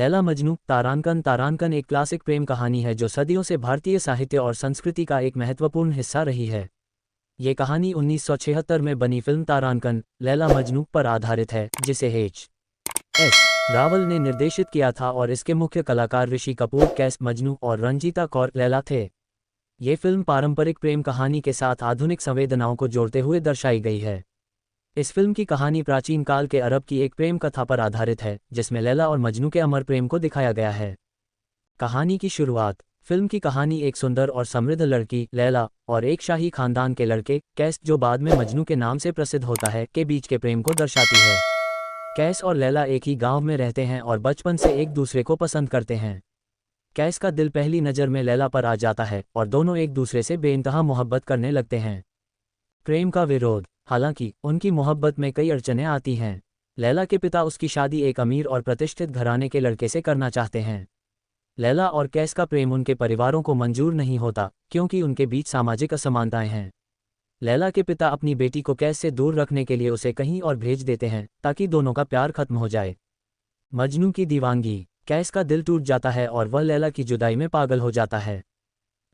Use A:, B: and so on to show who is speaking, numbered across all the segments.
A: लैला मजनू तारांकन तारांकन एक क्लासिक प्रेम कहानी है जो सदियों से भारतीय साहित्य और संस्कृति का एक महत्वपूर्ण हिस्सा रही है। ये कहानी 1976 में बनी फिल्म तारांकन लैला मजनू पर आधारित है, जिसे H.S. रावल ने निर्देशित किया था और इसके मुख्य कलाकार ऋषि कपूर कैस मजनू और रंजीता कौर लैला थे। ये फिल्म पारंपरिक प्रेम कहानी के साथ आधुनिक संवेदनाओं को जोड़ते हुए दर्शाई गई है। इस फिल्म की कहानी प्राचीन काल के अरब की एक प्रेम कथा पर आधारित है, जिसमें लैला और मजनू के अमर प्रेम को दिखाया गया है। कहानी की शुरुआत। फिल्म की कहानी एक सुंदर और समृद्ध लड़की लैला और एक शाही खानदान के लड़के कैस, जो बाद में मजनू के नाम से प्रसिद्ध होता है, के बीच के प्रेम को दर्शाती है। कैस और लैला एक ही गांव में रहते हैं और बचपन से एक दूसरे को पसंद करते हैं। कैस का दिल पहली नज़र में लैला पर आ जाता है और दोनों एक दूसरे से बेइंतहा मोहब्बत करने लगते हैं। प्रेम का विरोध। हालांकि उनकी मोहब्बत में कई अड़चनें आती हैं। लैला के पिता उसकी शादी एक अमीर और प्रतिष्ठित घराने के लड़के से करना चाहते हैं। लैला और कैस का प्रेम उनके परिवारों को मंजूर नहीं होता, क्योंकि उनके बीच सामाजिक असमानताएं हैं। लैला के पिता अपनी बेटी को कैस से दूर रखने के लिए उसे कहीं और भेज देते हैं, ताकि दोनों का प्यार खत्म हो जाए। मजनू की दीवानगी। कैस का दिल टूट जाता है और वह लैला की जुदाई में पागल हो जाता है।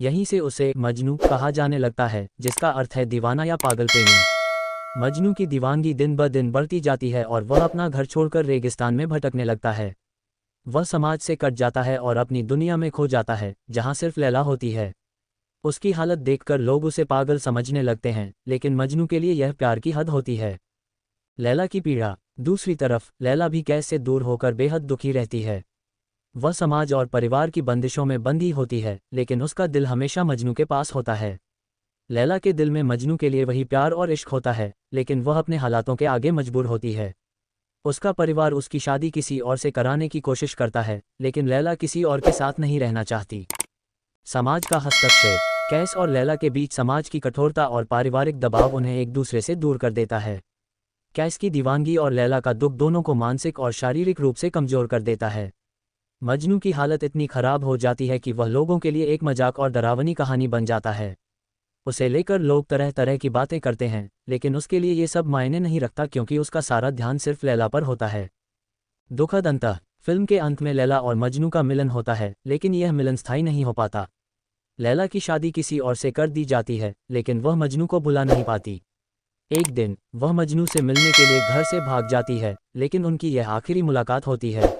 A: यहीं से उसे मजनू कहा जाने लगता है, जिसका अर्थ है दीवाना या पागल प्रेमी। मजनू की दीवानगी दिन ब दिन बढ़ती जाती है और वह अपना घर छोड़कर रेगिस्तान में भटकने लगता है। वह समाज से कट जाता है और अपनी दुनिया में खो जाता है, जहां सिर्फ लैला होती है। उसकी हालत देखकर लोग उसे पागल समझने लगते हैं, लेकिन मजनू के लिए यह प्यार की हद होती है। लैला की पीड़ा। दूसरी तरफ लैला भी कैस से दूर होकर बेहद दुखी रहती है। वह समाज और परिवार की बंदिशों में बंधी होती है, लेकिन उसका दिल हमेशा मजनू के पास होता है। लैला के दिल में मजनू के लिए वही प्यार और इश्क होता है, लेकिन वह अपने हालातों के आगे मजबूर होती है। उसका परिवार उसकी शादी किसी और से कराने की कोशिश करता है, लेकिन लैला किसी और के साथ नहीं रहना चाहती। समाज का हस्तक्षेप। कैस और लैला के बीच समाज की कठोरता और पारिवारिक दबाव उन्हें एक दूसरे से दूर कर देता है। कैस की दीवानगी और लैला का दुख दोनों को मानसिक और शारीरिक रूप से कमजोर कर देता है। मजनू की हालत इतनी खराब हो जाती है कि वह लोगों के लिए एक मजाक और डरावनी कहानी बन जाता है। उसे लेकर लोग तरह तरह की बातें करते हैं, लेकिन उसके लिए ये सब मायने नहीं रखता, क्योंकि उसका सारा ध्यान सिर्फ लैला पर होता है। दुखद अंत। फिल्म के अंत में लैला और मजनू का मिलन होता है, लेकिन यह मिलन स्थायी नहीं हो पाता। लैला की शादी किसी और से कर दी जाती है, लेकिन वह मजनू को भुला नहीं पाती। एक दिन वह मजनू से मिलने के लिए घर से भाग जाती है, लेकिन उनकी यह आखिरी मुलाकात होती है।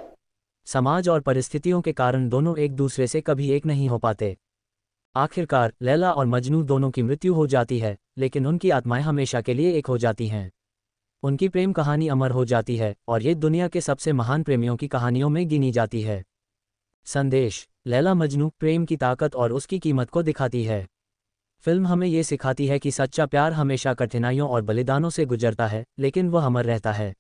A: समाज और परिस्थितियों के कारण दोनों एक दूसरे से कभी एक नहीं हो पाते। आखिरकार लैला और मजनू दोनों की मृत्यु हो जाती है, लेकिन उनकी आत्माएं हमेशा के लिए एक हो जाती हैं। उनकी प्रेम कहानी अमर हो जाती है और ये दुनिया के सबसे महान प्रेमियों की कहानियों में गिनी जाती है। संदेश। लैला मजनू प्रेम की ताकत और उसकी कीमत को दिखाती है। फिल्म हमें ये सिखाती है कि सच्चा प्यार हमेशा कठिनाइयों और बलिदानों से गुजरता है, लेकिन वह अमर रहता है।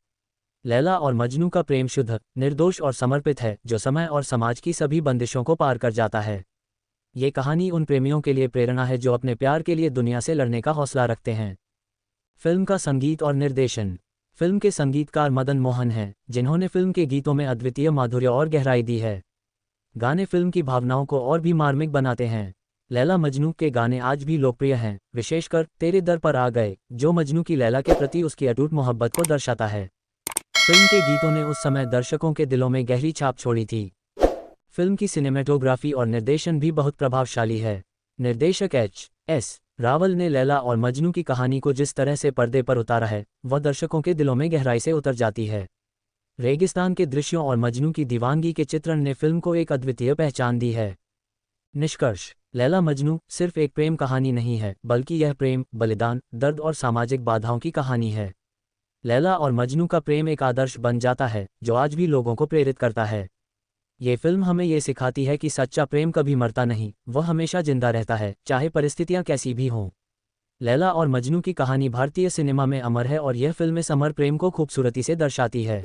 A: लैला और मजनू का प्रेम शुद्ध, निर्दोष और समर्पित है, जो समय और समाज की सभी बंदिशों को पार कर जाता है। ये कहानी उन प्रेमियों के लिए प्रेरणा है जो अपने प्यार के लिए दुनिया से लड़ने का हौसला रखते हैं। फिल्म का संगीत और निर्देशन। फिल्म के संगीतकार मदन मोहन हैं, जिन्होंने फिल्म के गीतों में अद्वितीय माधुर्य और गहराई दी है। गाने फिल्म की भावनाओं को और भी मार्मिक बनाते हैं। लैला मजनू के गाने आज भी लोकप्रिय हैं, विशेषकर तेरे दर पर आ गए, जो मजनू की लैला के प्रति उसकी अटूट मोहब्बत को दर्शाता है। फिल्म के गीतों ने उस समय दर्शकों के दिलों में गहरी छाप छोड़ी थी। फिल्म की सिनेमेटोग्राफी और निर्देशन भी बहुत प्रभावशाली है। निर्देशक H.S. रावल ने लैला और मजनू की कहानी को जिस तरह से पर्दे पर उतारा है, वह दर्शकों के दिलों में गहराई से उतर जाती है। रेगिस्तान के दृश्यों और मजनू की दीवानगी के चित्रण ने फिल्म को एक अद्वितीय पहचान दी है। निष्कर्ष। लैला मजनू सिर्फ एक प्रेम कहानी नहीं है, बल्कि यह प्रेम, बलिदान, दर्द और सामाजिक बाधाओं की कहानी है। लैला और मजनू का प्रेम एक आदर्श बन जाता है, जो आज भी लोगों को प्रेरित करता है। ये फिल्म हमें ये सिखाती है कि सच्चा प्रेम कभी मरता नहीं, वह हमेशा जिंदा रहता है, चाहे परिस्थितियां कैसी भी हों। लैला और मजनू की कहानी भारतीय सिनेमा में अमर है और यह फिल्म इस अमर प्रेम को खूबसूरती से दर्शाती है।